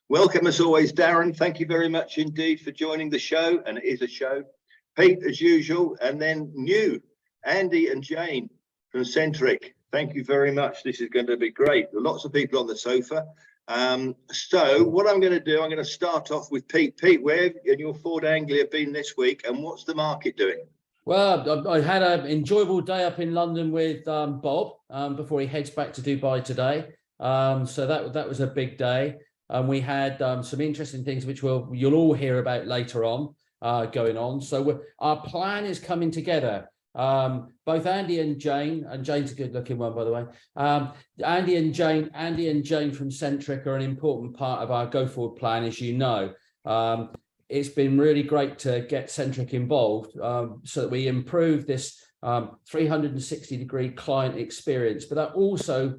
Welcome as always, Darren. Thank you very much indeed for joining the show, and it is a show. Pete, as usual, and then new Andy and Jane from Centric. Thank you very much. This is going to be great. There are lots of people on the sofa. So what I'm going to do, I'm going to start off with Pete. Pete, where have your Ford Anglia been this week, and what's the market doing? Well, I had an enjoyable day up in London with Bob before he heads back to Dubai today. So that was a big day. We had some interesting things which you'll all hear about later on going on. So our plan is coming together. Both Andy and Jane's a good-looking one, by the way. Andy and Jane from Centric are an important part of our go-forward plan, as you know. It's been really great to get Centric involved so that we improve this 360-degree client experience, but that also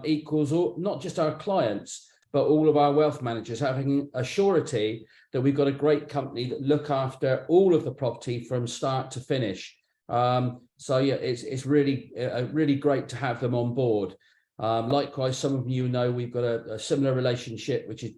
equals not just our clients, but all of our wealth managers having a surety that we've got a great company that look after all of the property from start to finish. So yeah, it's really great to have them on board. Likewise, some of you know we've got a similar relationship, which is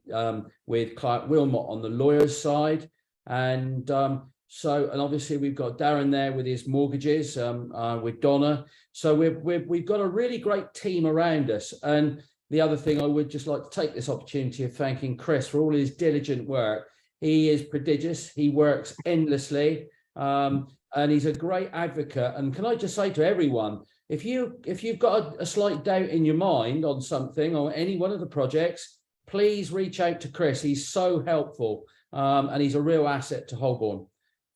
with client Wilmot on the lawyer's side, and obviously we've got Darren there with his mortgages, with Donna. So we've got a really great team around us. And the other thing I would just like to take this opportunity of thanking Chris for all his diligent work. He is prodigious. He works endlessly, and he's a great advocate. And can I just say to everyone, if you've got a slight doubt in your mind on something or any one of the projects, please reach out to Chris. He's so helpful, and he's a real asset to Holborn.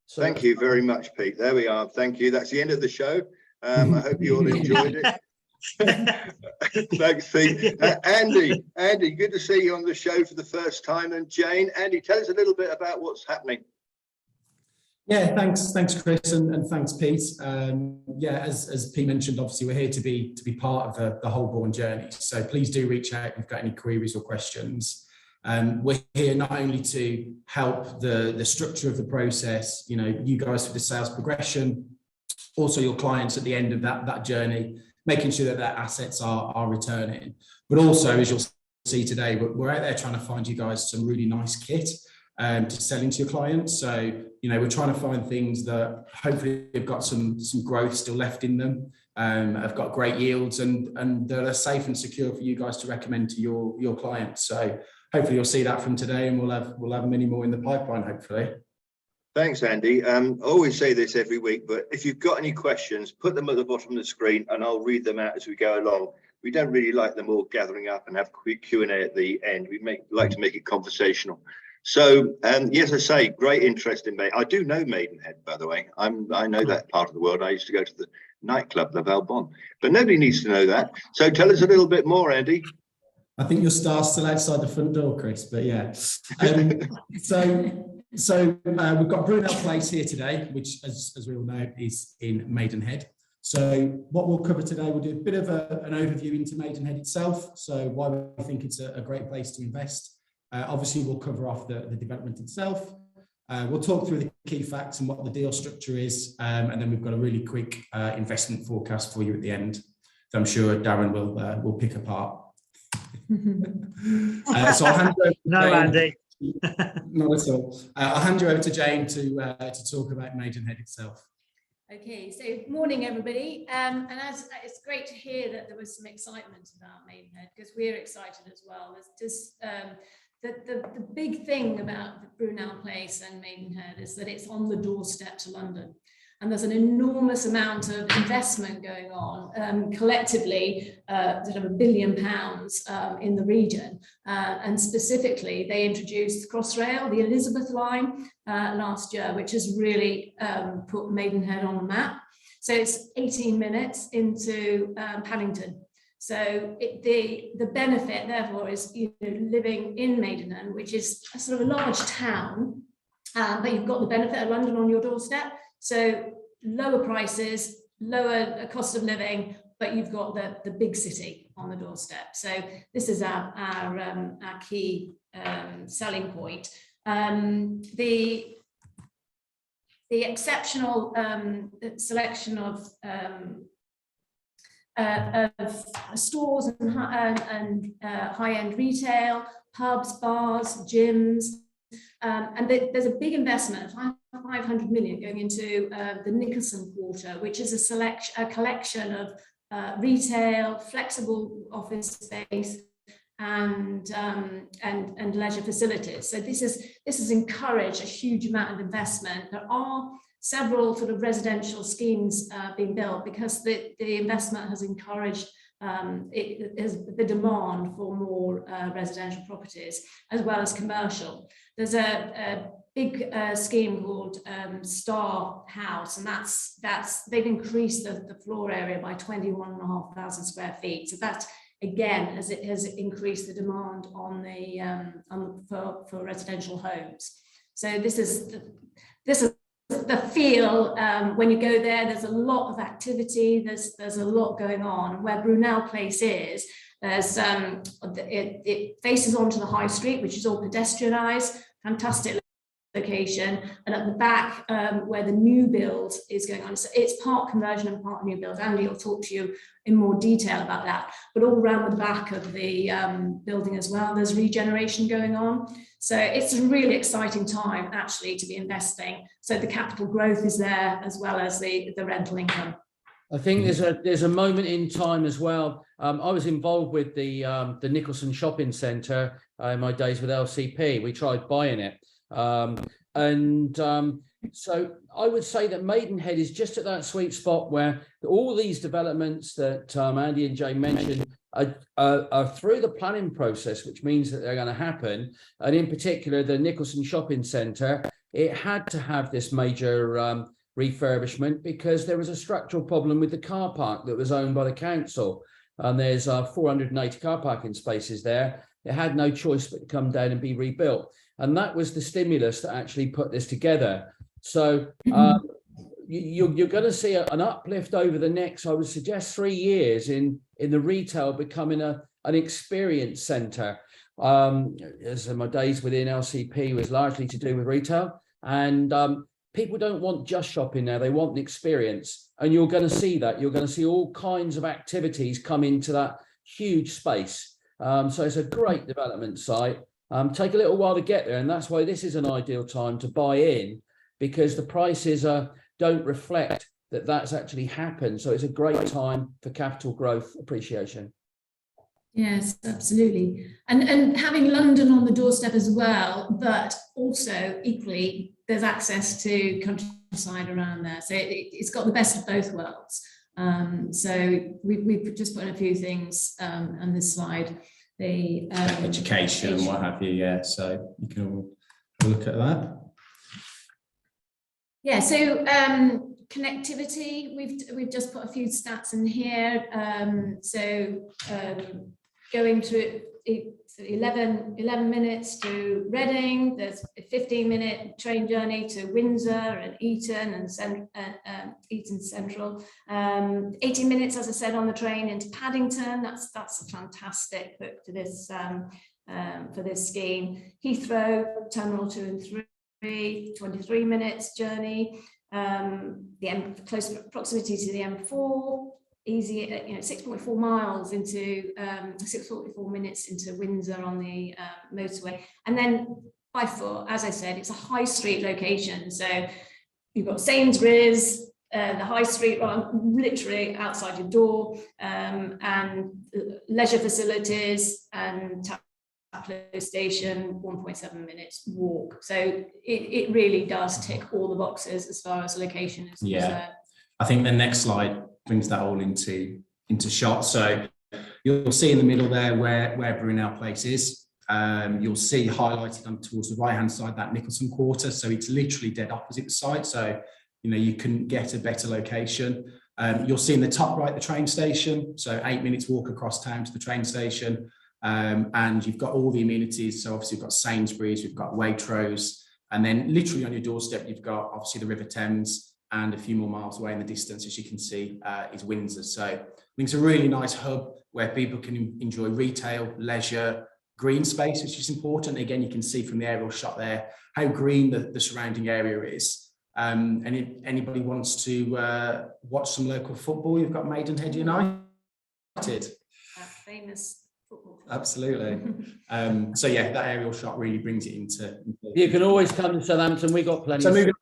So thank you very much, Pete. There we are. Thank you. That's the end of the show. I hope you all enjoyed it. Thanks, Pete. Andy, good to see you on the show for the first time. And Jane, Andy, tell us a little bit about what's happening. Yeah, thanks, Chris, and thanks, Pete. Yeah, as Pete mentioned, obviously we're here to be part of the Holborn journey. So please do reach out if you've got any queries or questions. We're here not only to help the structure of the process, you guys for the sales progression, also your clients at the end of that journey, making sure that their assets are returning. But also, as you'll see today, we're out there trying to find you guys some really nice kit to sell into your clients. So, we're trying to find things that hopefully have got some growth still left in them, have got great yields, and that are safe and secure for you guys to recommend to your clients. So hopefully you'll see that from today, and we'll have many more in the pipeline, hopefully. Thanks, Andy. I always say this every week, but if you've got any questions, put them at the bottom of the screen and I'll read them out as we go along. We don't really like them all gathering up and have quick Q&A at the end. We like to make it conversational. So, yes, I say, great interest in Maidenhead. I do know Maidenhead, by the way. I know that part of the world. I used to go to the nightclub, La Valbonne, but nobody needs to know that. So tell us a little bit more, Andy. I think your star's still outside the front door, Chris, but yeah. So we've got Brunel Place here today, which, as we all know, is in Maidenhead. So what we'll cover today, we'll do a bit of an overview into Maidenhead itself, so why we think it's a great place to invest. Obviously, we'll cover off the development itself. We'll talk through the key facts and what the deal structure is, and then we've got a really quick investment forecast for you at the end that I'm sure Darren will pick apart. So I'll hand over to no, Jane. Andy. Not at all. I'll hand you over to Jane to talk about Maidenhead itself. Okay, so morning everybody, and it's great to hear that there was some excitement about Maidenhead, because we're excited as well. There's just the big thing about the Brunel Place and Maidenhead is that it's on the doorstep to London. And there's an enormous amount of investment going on collectively, sort of £1 billion in the region. And specifically, they introduced Crossrail, the Elizabeth line, last year, which has really put Maidenhead on the map. So it's 18 minutes into Paddington. So the benefit, therefore, is living in Maidenhead, which is a sort of a large town, but you've got the benefit of London on your doorstep. So lower prices, lower cost of living, but you've got the big city on the doorstep. So this is our key selling point. The exceptional selection of of stores and high-end retail, pubs, bars, gyms. And there's a big investment, 500 million, going into the Nicholson Quarter, which is a collection of retail, flexible office space, and leisure facilities. So this has encouraged a huge amount of investment. There are several sort of residential schemes being built because the investment has encouraged the demand for more residential properties as well as commercial. There's a big scheme called Star House, and that's they've increased the floor area by 21,500 square feet. So that again has increased the demand on for residential homes. So this is the feel when you go there. There's a lot of activity. There's a lot going on. Where Brunel Place is, there's it faces onto the high street, which is all pedestrianised. Fantastic location, and at the back where the new build is going on, so it's part conversion and part new build. Andy will talk to you in more detail about that, but all around the back of the building as well, there's regeneration going on. So it's a really exciting time actually to be investing. So the capital growth is there as well as the rental income. I think there's a moment in time as well. I was involved with the Nicholson shopping centre in my days with LCP. We tried buying it. So I would say that Maidenhead is just at that sweet spot where all these developments that Andy and Jay mentioned are through the planning process, which means that they're going to happen. And in particular, the Nicholson shopping centre, it had to have this major refurbishment because there was a structural problem with the car park that was owned by the council. And there's 480 car parking spaces there. It had no choice but to come down and be rebuilt. And that was the stimulus that actually put this together. So you're going to see an uplift over the next, I would suggest, 3 years in the retail becoming an experience centre. As my days within LCP was largely to do with retail, and people don't want just shopping now, they want an experience. And you're going to see that. You're going to see all kinds of activities come into that huge space. So it's a great development site. Take a little while to get there, and that's why this is an ideal time to buy in, because the prices don't reflect that that's actually happened. So it's a great time for capital growth appreciation. Yes, absolutely. And having London on the doorstep as well, but also equally there's access to countryside around there. So it's got the best of both worlds. So we've just put in a few things on this slide. The education and what have you, yeah. So you can all look at that. Yeah, so connectivity, we've just put a few stats in here. Going to 11 minutes to Reading, there's a 15-minute train journey to Windsor and Eton and Eton Central. 18 minutes, as I said, on the train into Paddington. That's a fantastic hook to this for this scheme. Heathrow, Terminal 2 and 3, 23 minutes journey. The close proximity to the M4. Easy, 6.4 miles into 6.44 minutes into Windsor on the motorway, and then by foot, as I said, it's a high street location. So you've got Sainsbury's, the high street, literally outside your door, and leisure facilities and Taplow station, 1.7 minutes walk. So it really does tick all the boxes as far as location is concerned. I think the next slide brings that all into shot. So you'll see in the middle there where Brunel Place is. You'll see highlighted on towards the right hand side that Nicholson Quarter. So it's literally dead opposite the site. So you couldn't get a better location. You'll see in the top right the train station. So 8 minutes walk across town to the train station. And you've got all the amenities. So obviously you've got Sainsbury's, you've got Waitrose, and then literally on your doorstep you've got obviously the River Thames. And a few more miles away in the distance, as you can see, is Windsor. So I think it's a really nice hub where people can enjoy retail, leisure, green space, which is important. Again, you can see from the aerial shot there how green the surrounding area is. And if anybody wants to watch some local football, you've got Maidenhead United. United. That famous football club. Absolutely. So yeah, that aerial shot really brings it into. You can always come to Southampton. We got plenty. So of moving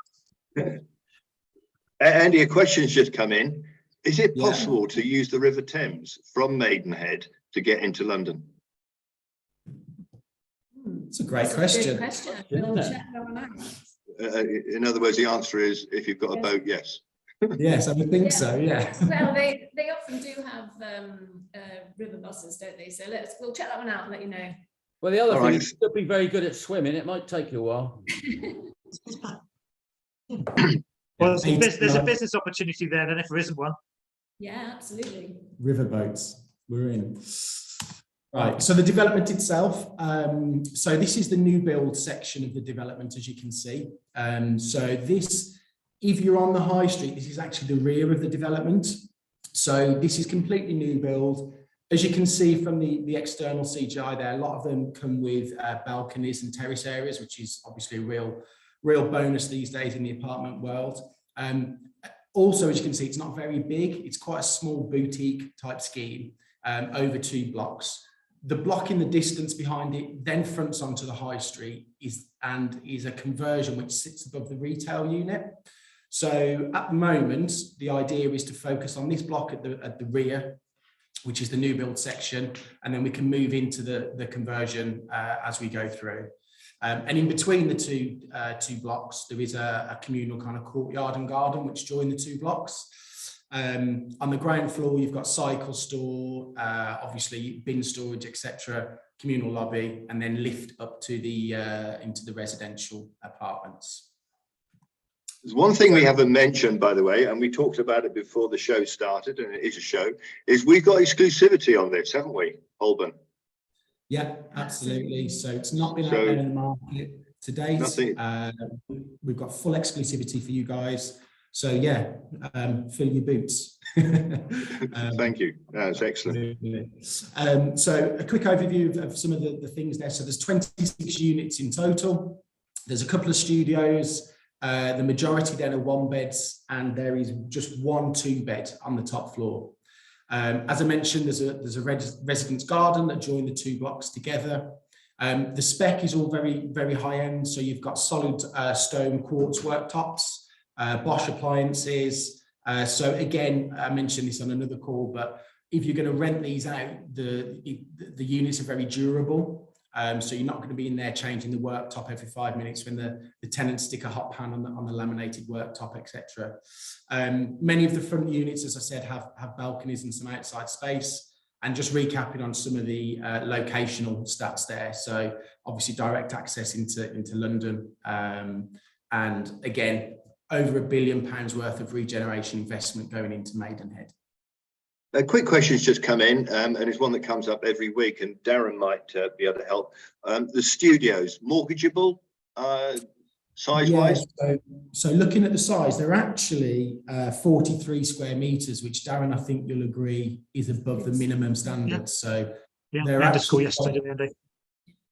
Andy, a question's just come in. Is it Yeah. possible to use the River Thames from Maidenhead to get into London? It's a great That's question. good question. Isn't We'll it? check that one out. In other words, the answer is if you've got a boat, yes. Yes, I would think so. Yeah. Well, they often do have river buses, don't they? So we'll check that one out and let you know. Well, the other All thing right. is you could be very good at swimming. It might take you a while. Well, there's a business opportunity there, then if there isn't one. Yeah, absolutely. Riverboats, we're in. Right, so the development itself, so this is the new build section of the development, as you can see. So this, if you're on the high street, this is actually the rear of the development. So this is completely new build. As you can see from the external CGI there, a lot of them come with balconies and terrace areas, which is obviously a real bonus these days in the apartment world. Also, as you can see, it's not very big. It's quite a small boutique type scheme over 2 blocks. The block in the distance behind it then fronts onto the high street is a conversion which sits above the retail unit. So at the moment, the idea is to focus on this block at the rear, which is the new build section, and then we can move into the conversion as we go through. And in between the two blocks, there is a communal kind of courtyard and garden which join the 2 blocks. On the ground floor, you've got cycle store, obviously bin storage, etc., communal lobby, and then lift up to into the residential apartments. There's one thing we haven't mentioned, by the way, and we talked about it before the show started, and it is a show, is we've got exclusivity on this, haven't we, Holborn? Yeah, absolutely. So it's not been out there in the market to date. We've got full exclusivity for you guys. So yeah, fill your boots. Thank you. That's excellent. So a quick overview of some of the things there. So there's 26 units in total. There's a couple of studios. The majority then are 1-beds, and there is just 1 2-bed on the top floor. As I mentioned, there's a residence garden that join the 2 blocks together. The spec is all very, very high end. So you've got solid stone quartz worktops, Bosch appliances. So again, I mentioned this on another call, but if you're going to rent these out, the units are very durable. So you're not going to be in there changing the worktop every 5 minutes when the tenants stick a hot pan on the laminated worktop, etc. Many of the front units, as I said, have balconies and some outside space. And just recapping on some of the locational stats there. So obviously direct access into London. And again, over £1 billion worth of regeneration investment going into Maidenhead. A quick question's just come in, and it's one that comes up every week, and Darren might be able to help. The studios, mortgageable, size-wise? Yeah, so looking at the size, they're actually 43 square meters, which Darren, I think you'll agree, is above the minimum standard. So they're actually yesterday, Andy.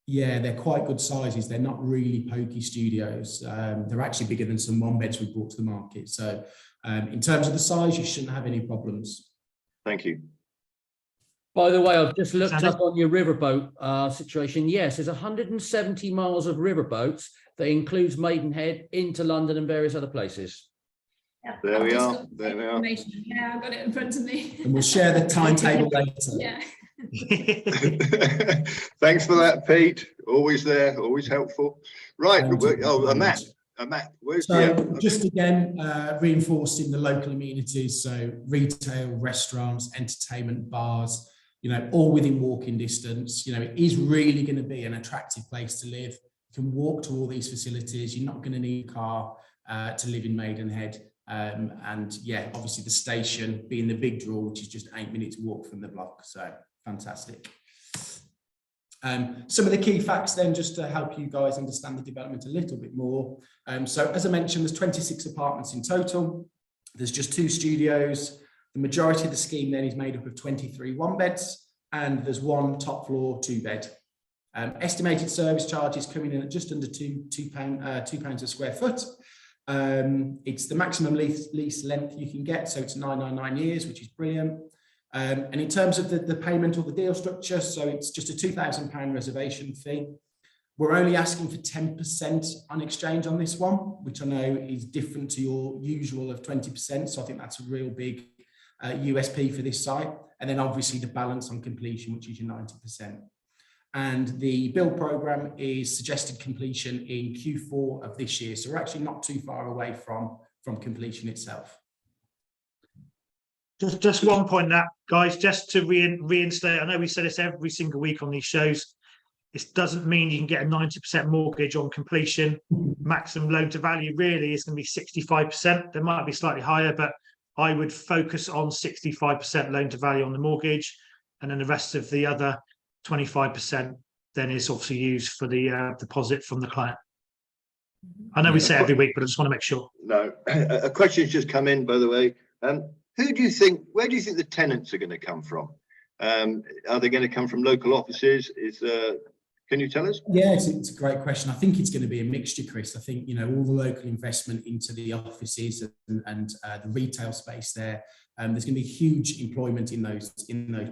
Yeah, they're quite good sizes. They're not really pokey studios. They're actually bigger than some 1-beds we've brought to the market. So in terms of the size, you shouldn't have any problems. Thank you. By the way, I've just looked up on your riverboat situation. Yes, there's 170 miles of riverboats that includes Maidenhead into London and various other places. Yeah, There we are. There we are. Yeah, I've got it in front of me. And we'll share the timetable later. Yeah. Thanks for that, Pete. Always there, always helpful. Right. A map. Where's just again, reinforcing the local amenities. So retail, restaurants, entertainment, bars, all within walking distance. It is really going to be an attractive place to live. You can walk to all these facilities. You're not going to need a car to live in Maidenhead. And yeah, obviously the station being the big draw, which is just 8 minutes walk from the block. So fantastic. Some of the key facts then, just to help you guys understand the development a little bit more. So as I mentioned, there's 26 apartments in total. There's just 2 studios. The majority of the scheme then is made up of 23 1-beds, and there's 1 top floor 2-bed. Estimated service charges coming in at just under £2 a square foot. It's the maximum lease length you can get, so it's 999 years, which is brilliant. And in terms of the payment or the deal structure, so it's just a £2,000 reservation fee. We're only asking for 10% on exchange on this one, which I know is different to your usual of 20%. So I think that's a real big USP for this site. And then obviously the balance on completion, which is your 90%. And the build programme is suggested completion in Q4 of this year. So we're actually not too far away from completion itself. Just one point, that guys, just to reinstate, I know we say this every single week on these shows. It doesn't mean you can get a 90% mortgage on completion. Maximum loan to value really is going to be 65%. There might be slightly higher, but I would focus on 65% loan to value on the mortgage, and then the rest of the other 25% then is obviously used for the deposit from the client. I know we say every week, but I just want to make sure. No, a question's just come in, by the way. Where do you think the tenants are going to come from? Are they going to come from local offices? Can you tell us? Yeah, it's a great question. I think it's going to be a mixture, Chris. I think, all the local investment into the offices and the retail space there, there's going to be huge employment in those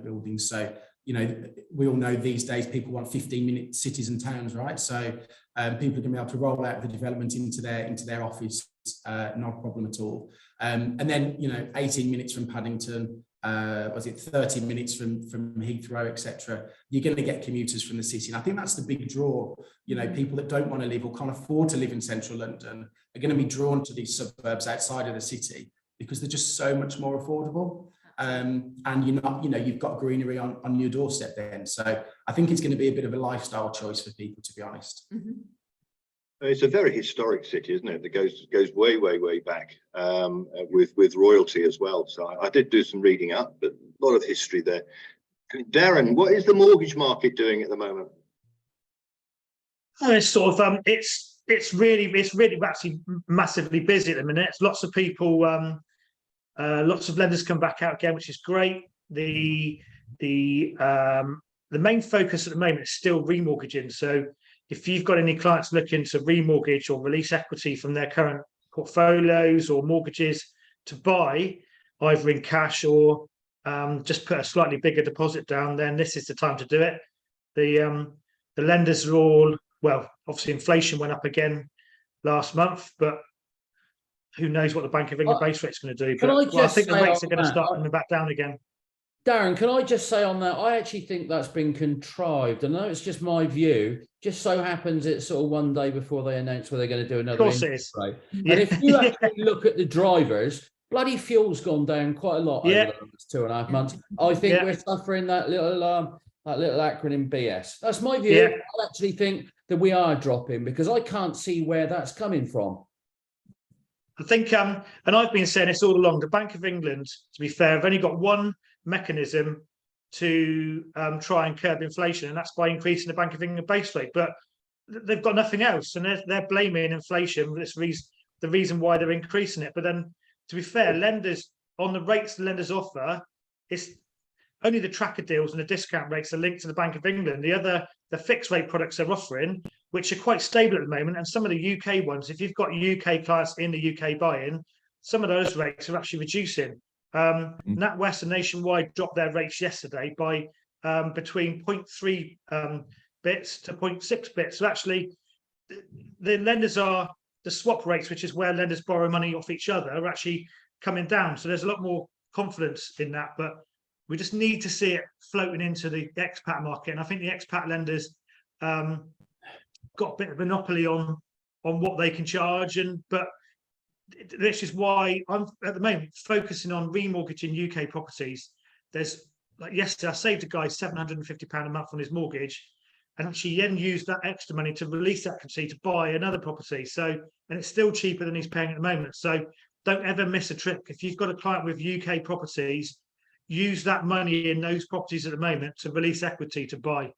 buildings. So, we all know these days people want 15-minute cities and towns, right? So people are going to be able to roll out the development into their office, no problem at all. And then, 18 minutes from Paddington, 30 minutes from Heathrow, etc. You're going to get commuters from the city, and I think that's the big draw. People that don't want to live or can't afford to live in central London are going to be drawn to these suburbs outside of the city because they're just so much more affordable. And you've got greenery on your doorstep then. So I think it's going to be a bit of a lifestyle choice for people, to be honest. Mm-hmm. It's a very historic city, isn't it? That goes way, way, way back with royalty as well. So I did do some reading up, but a lot of history there. Darren, what is the mortgage market doing at the moment? It's sort of it's really actually massively busy at the minute. Lots of people, lots of lenders come back out again, which is great. The main focus at the moment is still remortgaging. So if you've got any clients looking to remortgage or release equity from their current portfolios or mortgages to buy, either in cash or just put a slightly bigger deposit down, then this is the time to do it. The lenders are all, well, obviously inflation went up again last month, but who knows what the Bank of England base rate's going to do. But I think the rates are going to start coming back down again. Darren, can I just say on that, I actually think that's been contrived. I know it's just my view. Just so happens it's sort of one day before they announce where they're going to do another interest rate. Yeah. And if you actually look at the drivers, bloody fuel's gone down quite a lot over the last 2.5 months. I think we're suffering that little acronym BS. That's my view. I actually think that we are dropping because I can't see where that's coming from. I think, and I've been saying this all along, the Bank of England, to be fair, have only got one mechanism to try and curb inflation, and that's by increasing the Bank of England base rate. But they've got nothing else, and they're blaming inflation for the reason why they're increasing it. But then, to be fair, lenders, on the rates the lenders offer, it's only the tracker deals and the discount rates are linked to the Bank of England. The fixed rate products they're offering, which are quite stable at the moment, and some of the UK ones, if you've got UK clients in the UK buying, some of those rates are actually reducing. NatWest and Nationwide dropped their rates yesterday by between 0.3 bits to 0.6 bits. So actually, the swap rates, which is where lenders borrow money off each other, are actually coming down. So there's a lot more confidence in that, but we just need to see it floating into the expat market. And I think the expat lenders got a bit of monopoly on what they can charge, but this is why I'm at the moment focusing on remortgaging UK properties. There's, like yesterday, I saved a guy £750 a month on his mortgage, and actually then used that extra money to release equity to buy another property. So, and it's still cheaper than he's paying at the moment. So don't ever miss a trick. If you've got a client with UK properties, use that money in those properties at the moment to release equity to buy.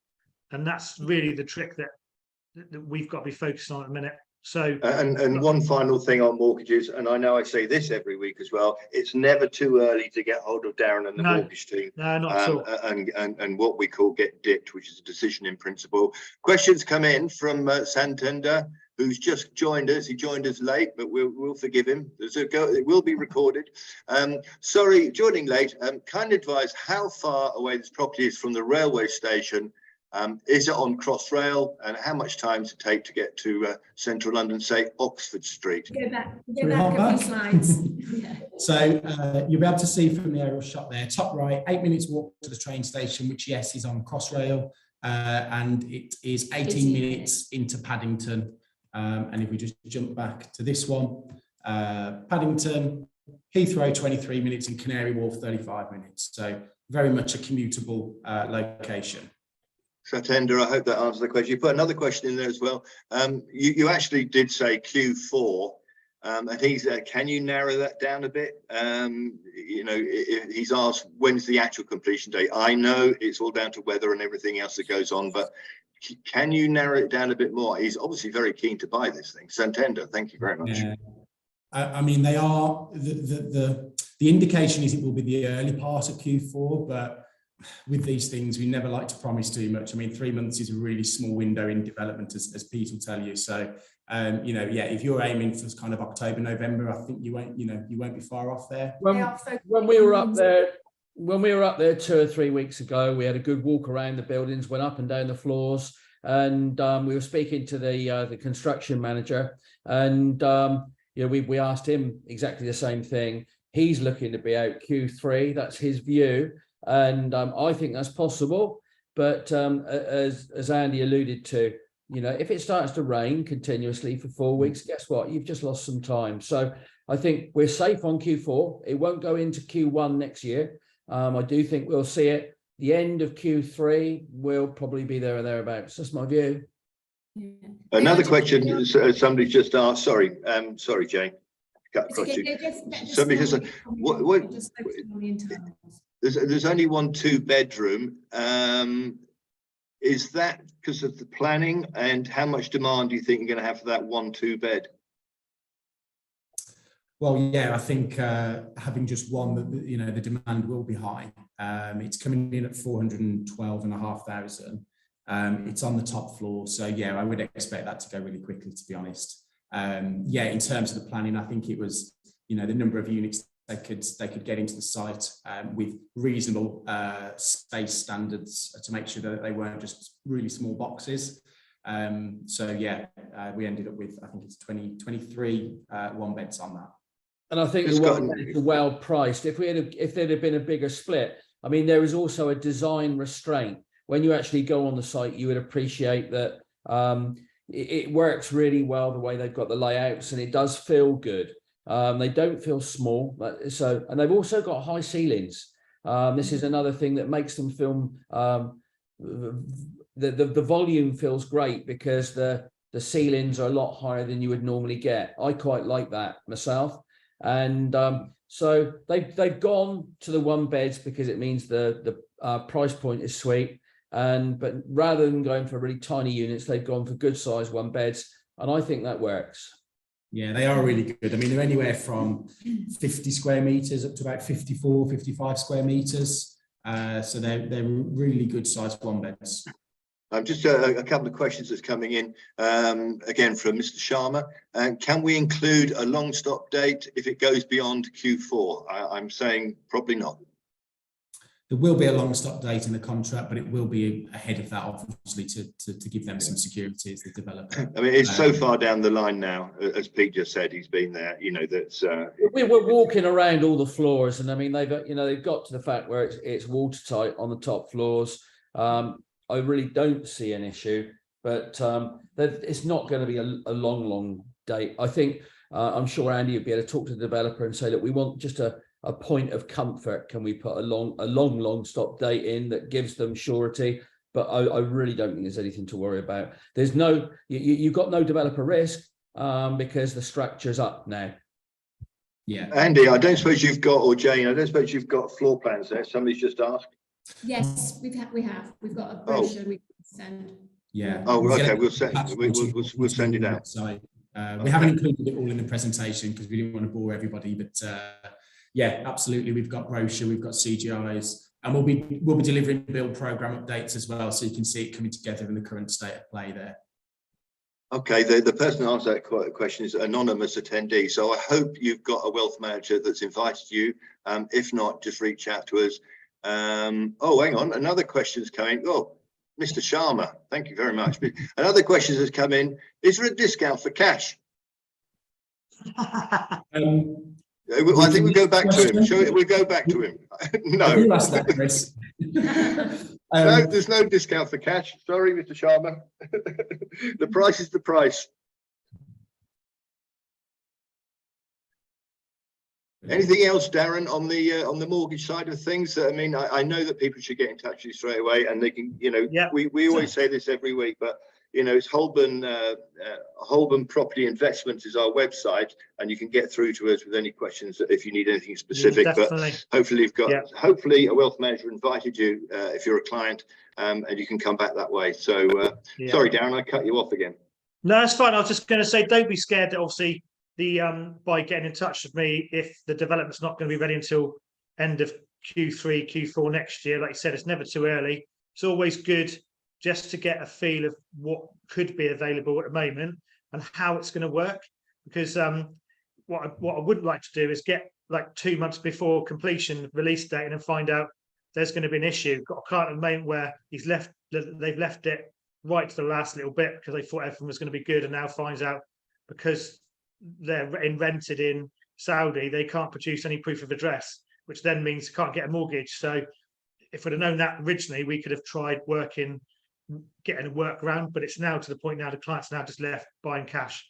And that's really the trick that we've got to be focused on at the minute. So and one final thing on mortgages, and I know I say this every week as well, it's never too early to get hold of Darren and the mortgage team. No, not at all. And what we call get dipped, which is a decision in principle. Questions come in from Santander, who's just joined us. He joined us late, but we'll forgive him. It will be recorded. Sorry, joining late. Kindly advise how far away this property is from the railway station. Is it on Crossrail, and how much time does it take to get to central London, say Oxford Street? Go back a few slides. Yeah. So you'll be able to see from the aerial shot there, top right, 8 minutes walk to the train station, which yes is on Crossrail, and it is 18 minutes into Paddington. And if we just jump back to this one, Paddington, Heathrow 23 minutes, and Canary Wharf 35 minutes. So very much a commutable location. Satender, I hope that answers the question. You put another question in there as well. You actually did say Q4, and he's can you narrow that down a bit? You know, he's asked when's the actual completion date. I know it's all down to weather and everything else that goes on, but can you narrow it down a bit more? He's obviously very keen to buy this thing. Santander, thank you very much. Yeah. I mean, they are the indication is it will be the early part of Q4, but with these things, we never like to promise too much. I mean, 3 months is a really small window in development, as Pete will tell you. So, you know, yeah, if you're aiming for kind of October, November, I think you won't be far off there. When we were up there 2 or 3 weeks ago, we had a good walk around the buildings, went up and down the floors, and we were speaking to the construction manager, and you know, we asked him exactly the same thing. He's looking to be out Q3. That's his view. And I think that's possible, but as Andy alluded to, you know, if it starts to rain continuously for 4 weeks, guess what? You've just lost some time. So I think we're safe on Q4. It won't go into Q1 next year. I do think we'll see it. The end of Q3 will probably be there or thereabouts. That's my view. Yeah. Another question somebody's just asked. Sorry, Jane. Somebody just said, what there's only 1 2-bedroom. Is that because of the planning, and how much demand do you think you're going to have for that 1 2-bed? Well, yeah, I think having just one, you know, the demand will be high. It's coming in at 412,500. It's on the top floor, so yeah, I would expect that to go really quickly, to be honest. Yeah, in terms of the planning, I think it was, you know, the number of units they could get into the site with reasonable space standards to make sure that they weren't just really small boxes. So yeah, we ended up with, I think it's 23 1-beds on that. And I think the 1-beds are well priced. If there'd have been a bigger split, I mean, there is also a design restraint. When you actually go on the site, you would appreciate that it works really well the way they've got the layouts, and it does feel good. They don't feel small, and they've also got high ceilings. This is another thing that makes them feel the volume feels great, because the ceilings are a lot higher than you would normally get. I quite like that myself, and so they've gone to the 1-beds because it means the price point is sweet. But rather than going for really tiny units, they've gone for good sized 1-beds, and I think that works. Yeah, they are really good. I mean, they're anywhere from 50 square meters up to about 54, 55 square meters. So they're really good sized 1-beds. Just a couple of questions that's coming in, again from Mr. Sharma. Can we include a long stop date if it goes beyond Q4? I'm saying probably not. There will be a long stop date in the contract, but it will be ahead of that, obviously, to give them some security as the developer. I mean, it's so far down the line now, as Pete just said, he's been there, you know, that's... We're walking around all the floors, and I mean, they've got to the fact where it's watertight on the top floors. I really don't see an issue, but it's not going to be a long date. I think, I'm sure Andy would be able to talk to the developer and say, look, we want just a point of comfort. Can we put a long stop date in that gives them surety? But I really don't think there's anything to worry about. There's you've got no developer risk because the structure's up now. Yeah. Andy, I don't suppose you've got, or Jane, I don't suppose you've got floor plans there. Somebody's just asked. Yes, we've got a brochure we can send. Yeah. Oh, okay. We'll send it out. We haven't included it all in the presentation because we didn't want to bore everybody, but yeah, absolutely. We've got brochure, we've got CGIs, and we'll be delivering build program updates as well, so you can see it coming together in the current state of play there. Okay, the person who asked that question is an anonymous attendee. So I hope you've got a wealth manager that's invited you. If not, just reach out to us. Oh, hang on, another question's coming. Oh, Mr. Sharma, thank you very much. Another question has come in. Is there a discount for cash? I think we go back to him. We go back to him. No. You asked that, Chris. No, there's no discount for cash. Sorry, Mr. Sharma. The price is the price. Anything else, Darren, on the mortgage side of things? I mean, I know that people should get in touch with you straight away, and they can, you know, Yeah. we always say this every week, but you know, it's Holborn Property Investment is our website, and you can get through to us with any questions if you need anything specific. Definitely. But hopefully you've got hopefully a wealth manager invited you if you're a client, and you can come back that way. So sorry, Darren, I cut you off again. No, that's fine. I was just going to say, don't be scared that obviously by getting in touch with me if the development's not going to be ready until end of Q3, Q4 next year. Like you said, it's never too early. It's always good just to get a feel of what could be available at the moment and how it's going to work. Because what I wouldn't like to do is get like 2 months before completion release date and then find out there's going to be an issue. Got a client at the moment where they've left it right to the last little bit because they thought everything was going to be good, and now finds out because they're rented in Saudi, they can't produce any proof of address, which then means they can't get a mortgage. So if we'd have known that originally, we could have tried getting a workaround, but it's now to the point now the client's now just left buying cash,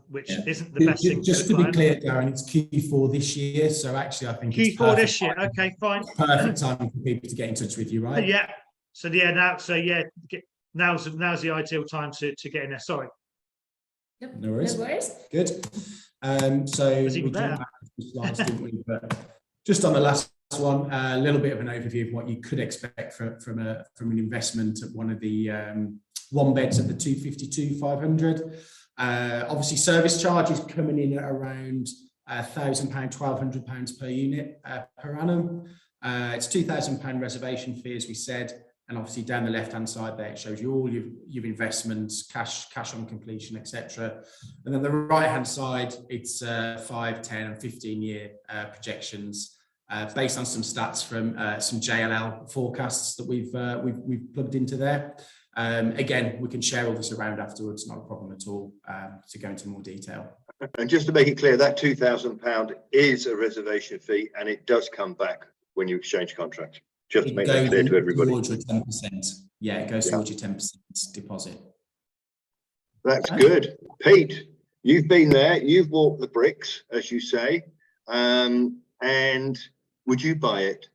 which isn't the best thing. Just to be clear, Darren, it's Q4 this year, so actually I think it's Q4 this year. Okay, fine. Perfect time for people to get in touch with you, right? Yeah. So now's the ideal time to get in there. Sorry. Yep. No worries. No worries. Good. So we jumped back a few slides, didn't we? But just on the last one, a little bit of an overview of what you could expect from an investment at one of the one beds at the 252,500. Obviously, service charge is coming in at around £1,000, £1,200 per unit per annum. It's £2,000 reservation fee, as we said. And obviously down the left-hand side there, it shows you all your investments, cash on completion, etc. And then the right-hand side, it's 5, 10 and 15-year projections based on some stats from some JLL forecasts that we've plugged into there. Again, we can share all this around afterwards, not a problem at all, to go into more detail. And just to make it clear, that £2,000 is a reservation fee, and it does come back when you exchange contracts. Just to make that clear to everybody. Towards your 10%. Yeah, it goes towards your 10% deposit. That's good. Pete, you've been there, you've walked the bricks, as you say, and would you buy it?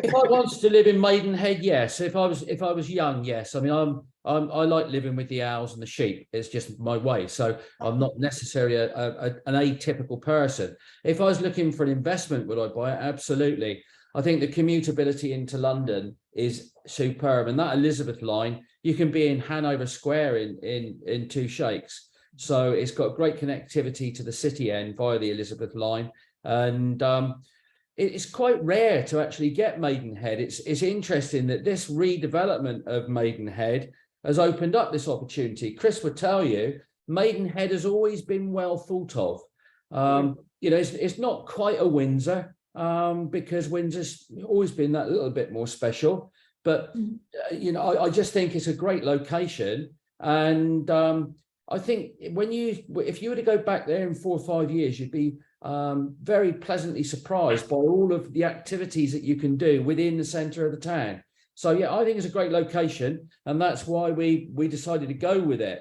If I wanted to live in Maidenhead, yes. If I was young, yes. I mean, I like living with the owls and the sheep. It's just my way. So I'm not necessarily an atypical person. If I was looking for an investment, would I buy it? Absolutely. I think the commutability into London is superb, and that Elizabeth line, you can be in Hanover Square in 2 shakes. So it's got great connectivity to the city end via the Elizabeth line, and it's quite rare to actually get Maidenhead. It's interesting that this redevelopment of Maidenhead has opened up this opportunity. Chris would tell you, Maidenhead has always been well thought of. You know, it's not quite a Windsor. Because Windsor's always been that little bit more special, but you know, I just think it's a great location, and I think if you were to go back there in 4 or 5 years, you'd be very pleasantly surprised by all of the activities that you can do within the centre of the town. So yeah, I think it's a great location, and that's why we decided to go with it.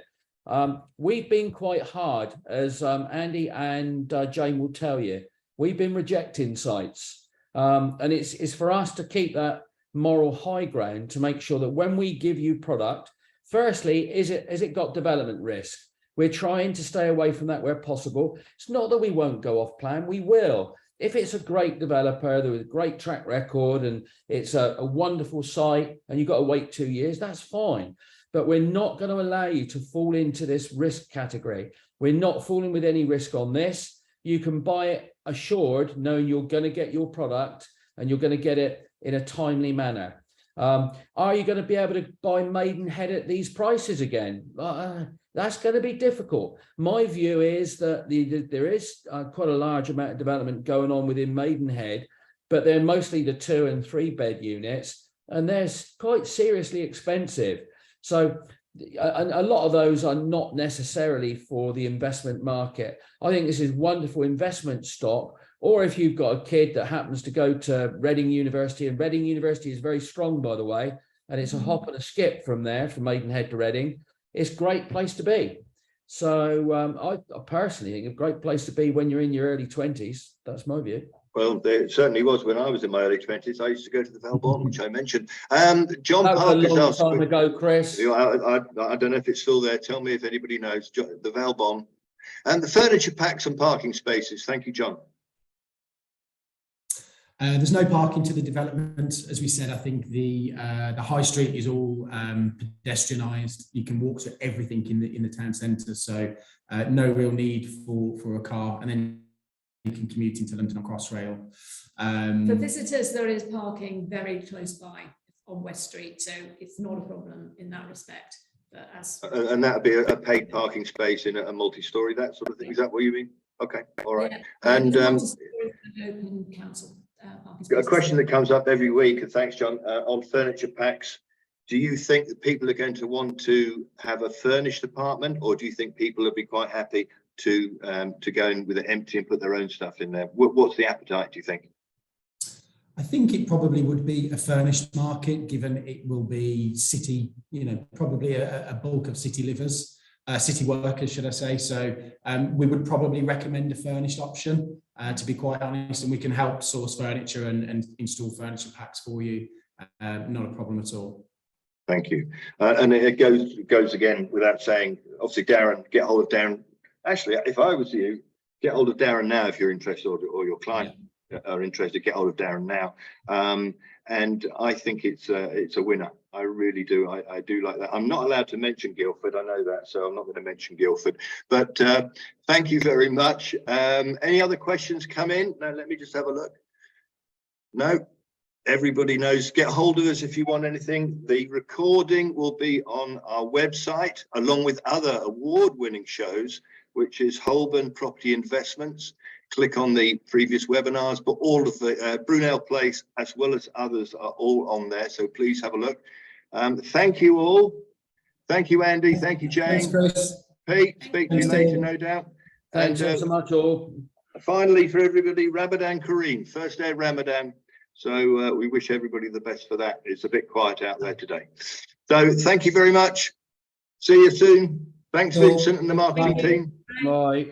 We've been quite hard, as Andy and Jane will tell you. We've been rejecting sites, and it's for us to keep that moral high ground to make sure that when we give you product, firstly, has it got development risk? We're trying to stay away from that where possible. It's not that we won't go off plan, we will. If it's a great developer with a great track record and it's a wonderful site and you've got to wait 2 years, that's fine. But we're not going to allow you to fall into this risk category. We're not falling with any risk on this. You can buy it assured, knowing you're going to get your product and you're going to get it in a timely manner. Are you going to be able to buy Maidenhead at these prices again? That's going to be difficult. My view is that there is quite a large amount of development going on within Maidenhead, but they're mostly the 2 and 3 bed units, and they're quite seriously expensive. So a lot of those are not necessarily for the investment market. I think this is wonderful investment stock. Or if you've got a kid that happens to go to Reading University, and Reading University is very strong, by the way, and it's a hop and a skip from there, from Maidenhead to Reading. It's a great place to be. So I personally think a great place to be when you're in your early 20s. That's my view. Well, it certainly was when I was in my early 20s. I used to go to the Holborn, which I mentioned. John That was Parker's a long asked. time ago, Chris. I don't know if it's still there. Tell me if anybody knows. The Valbon and the furniture packs and parking spaces. Thank you, John. There's no parking to the development. As we said, I think the high street is all pedestrianised. You can walk to everything in the town centre, so no real need for a car. And then you can commute into London on Crossrail. For visitors, there is parking very close by on West Street, so it's not a problem in that respect. But and that would be a paid parking space in a multi-storey, that sort of thing. Is that what you mean? Okay, all right. Yeah, and open council. A question that comes up every week, and thanks, John, on furniture packs. Do you think that people are going to want to have a furnished apartment, or do you think people will be quite happy to go in with it empty and put their own stuff in there? What's the appetite, do you think? I think it probably would be a furnished market, given it will be city, probably a bulk of city livers, city workers, should I say. So we would probably recommend a furnished option, to be quite honest, and we can help source furniture and install furniture packs for you. Not a problem at all. Thank you. And it goes again without saying, obviously, Darren, get hold of Darren. Actually, if I was you, get hold of Darren now if you're interested, or your client are interested, get hold of Darren now. And I think it's a winner. I really do. I do like that. I'm not allowed to mention Guildford. I know that, so I'm not going to mention Guildford. But thank you very much. Any other questions come in? No, let me just have a look. No, everybody knows. Get hold of us if you want anything. The recording will be on our website, along with other award-winning shows, which is Holborn Property Investments. Click on the previous webinars, but all of the Brunel Place, as well as others, are all on there. So please have a look. Thank you all. Thank you, Andy. Thank you, Jane. Thanks, Chris. Pete, speak to you later, no doubt. Thanks so much, all. Finally, for everybody, Ramadan Kareem, first day of Ramadan. So we wish everybody the best for that. It's a bit quiet out there today. So thank you very much. See you soon. Thanks, Vincent and the marketing team. Bye.